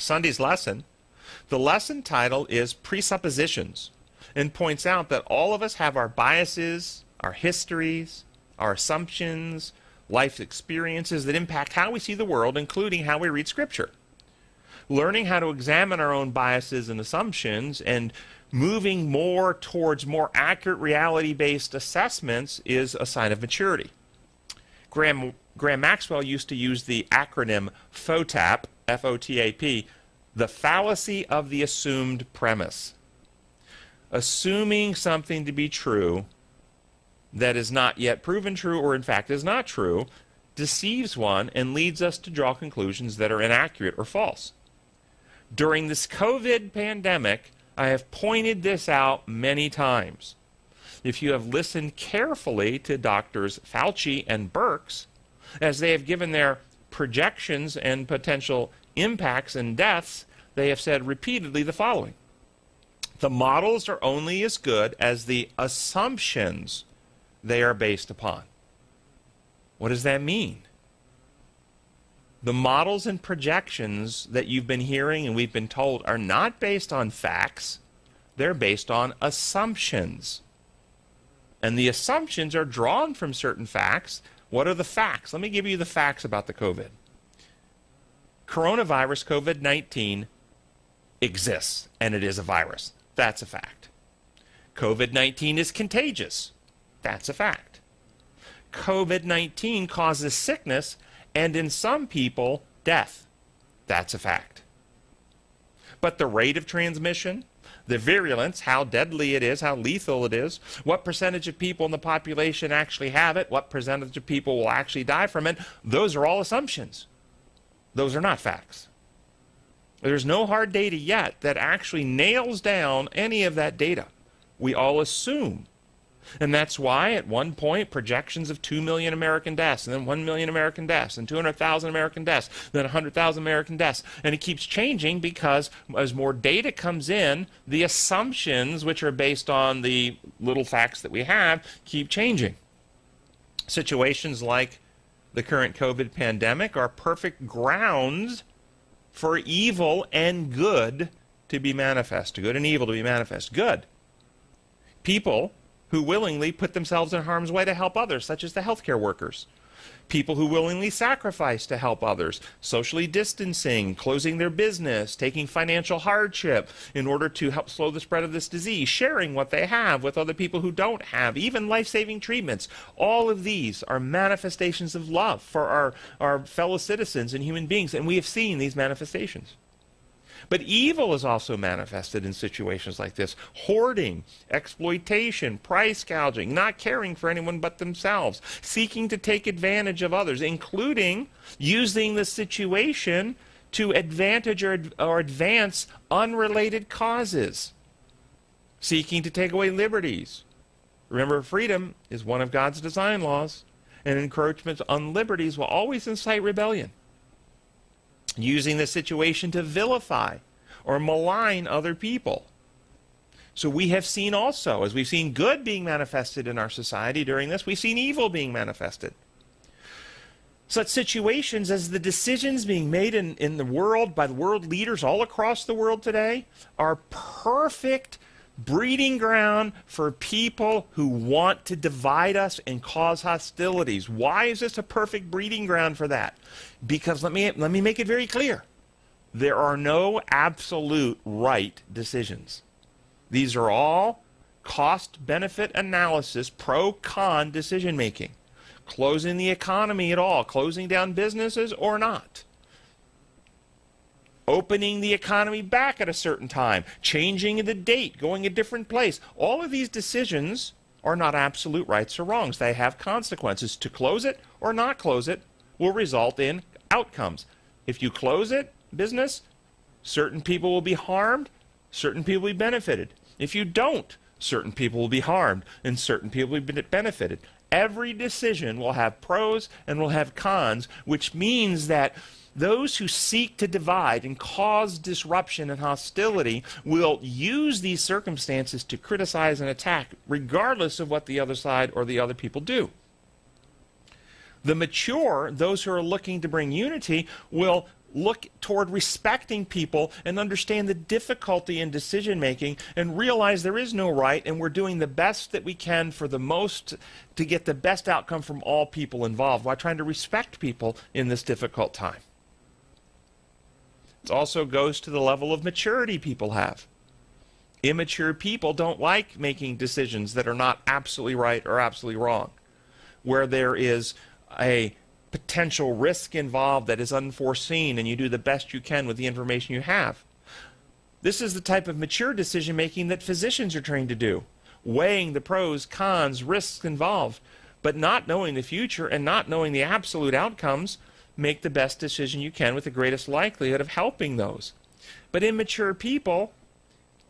Sunday's lesson. The lesson title is Presuppositions, and points out that all of us have our biases, our histories, our assumptions, life experiences that impact how we see the world, including how we read Scripture. Learning how to examine our own biases and assumptions and moving more towards more accurate reality-based assessments is a sign of maturity. Graham Maxwell used to use the acronym FOTAP, F-O-T-A-P, the fallacy of the assumed premise. Assuming something to be true that is not yet proven true or in fact is not true deceives one and leads us to draw conclusions that are inaccurate or false. During this COVID pandemic, I have pointed this out many times. If you have listened carefully to Doctors Fauci and Birx, as they have given their projections and potential impacts and deaths, they have said repeatedly the following: the models are only as good as the assumptions they are based upon. What does that mean? The models and projections that you've been hearing and we've been told are not based on facts. They're based on assumptions. And the assumptions are drawn from certain facts. What are the facts? Let me give you the facts about the COVID. Coronavirus, COVID-19, exists, and it is a virus. That's a fact. COVID-19 is contagious. That's a fact. COVID-19 causes sickness and in some people, death. That's a fact. But the rate of transmission, the virulence, how deadly it is, how lethal it is, what percentage of people in the population actually have it, what percentage of people will actually die from it, those are all assumptions. Those are not facts. There's no hard data yet that actually nails down any of that data. We all assume. And that's why at one point projections of 2 million American deaths, and then 1 million American deaths, and 200,000 American deaths, then 100,000 American deaths. And it keeps changing because as more data comes in, the assumptions, which are based on the little facts that we have, keep changing. Situations like the current COVID pandemic are perfect grounds for evil and good to be manifest, good and evil to be manifest. Good. People who willingly put themselves in harm's way to help others, such as the healthcare workers. People who willingly sacrifice to help others, socially distancing, closing their business, taking financial hardship in order to help slow the spread of this disease, sharing what they have with other people who don't have, even life-saving treatments. All of these are manifestations of love for our fellow citizens and human beings, and we have seen these manifestations. But evil is also manifested in situations like this. Hoarding, exploitation, price gouging, not caring for anyone but themselves, seeking to take advantage of others, including using the situation to advantage or advance unrelated causes, seeking to take away liberties. Remember, freedom is one of God's design laws, and encroachments on liberties will always incite rebellion. Using the situation to vilify or malign other people. So we have seen also, as we've seen good being manifested in our society during this, we've seen evil being manifested. Such situations as the decisions being made in the world by the world leaders all across the world today are perfect breeding ground for people who want to divide us and cause hostilities. Why is this a perfect breeding ground for that? Because let me make it very clear. There are no absolute right decisions. These are all cost-benefit analysis, pro-con decision making. Closing the economy at all, closing down businesses or not. Opening the economy back at a certain time, changing the date, going a different place. All of these decisions are not absolute rights or wrongs. They have consequences. To close it or not close it will result in outcomes. If you close it, business, certain people will be harmed, certain people will be benefited. If you don't, certain people will be harmed and certain people will be benefited. Every decision will have pros and will have cons, which means that those who seek to divide and cause disruption and hostility will use these circumstances to criticize and attack, regardless of what the other side or the other people do. The mature, those who are looking to bring unity, will look toward respecting people and understand the difficulty in decision making and realize there is no right, and we're doing the best that we can for the most to get the best outcome from all people involved while trying to respect people in this difficult time. It also goes to the level of maturity people have. Immature people don't like making decisions that are not absolutely right or absolutely wrong, where there is a potential risk involved that is unforeseen, and you do the best you can with the information you have. This is the type of mature decision making that physicians are trained to do, weighing the pros, cons, risks involved, but not knowing the future and not knowing the absolute outcomes. Make the best decision you can with the greatest likelihood of helping those. But immature people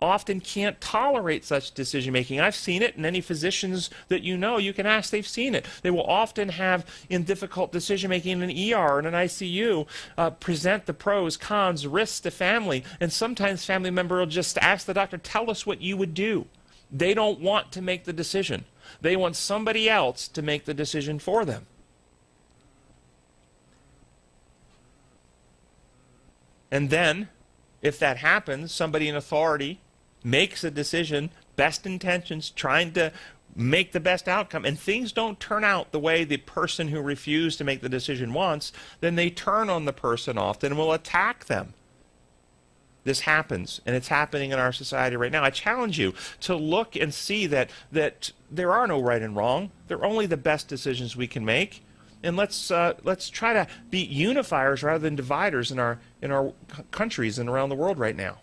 often can't tolerate such decision making. I've seen it, and any physicians that you know, you can ask, they've seen it. They will often have, in difficult decision making in an ER and an ICU, present the pros, cons, risks to family, and sometimes family member will just ask the doctor, tell us what you would do. They don't want to make the decision. They want somebody else to make the decision for them. And then, if that happens, somebody in authority makes a decision, best intentions, trying to make the best outcome, and things don't turn out the way the person who refused to make the decision wants, then they turn on the person often and will attack them. This happens, and it's happening in our society right now. I challenge you to look and see that there are no right and wrong. There are only the best decisions we can make. And let's try to be unifiers rather than dividers in our countries and around the world right now.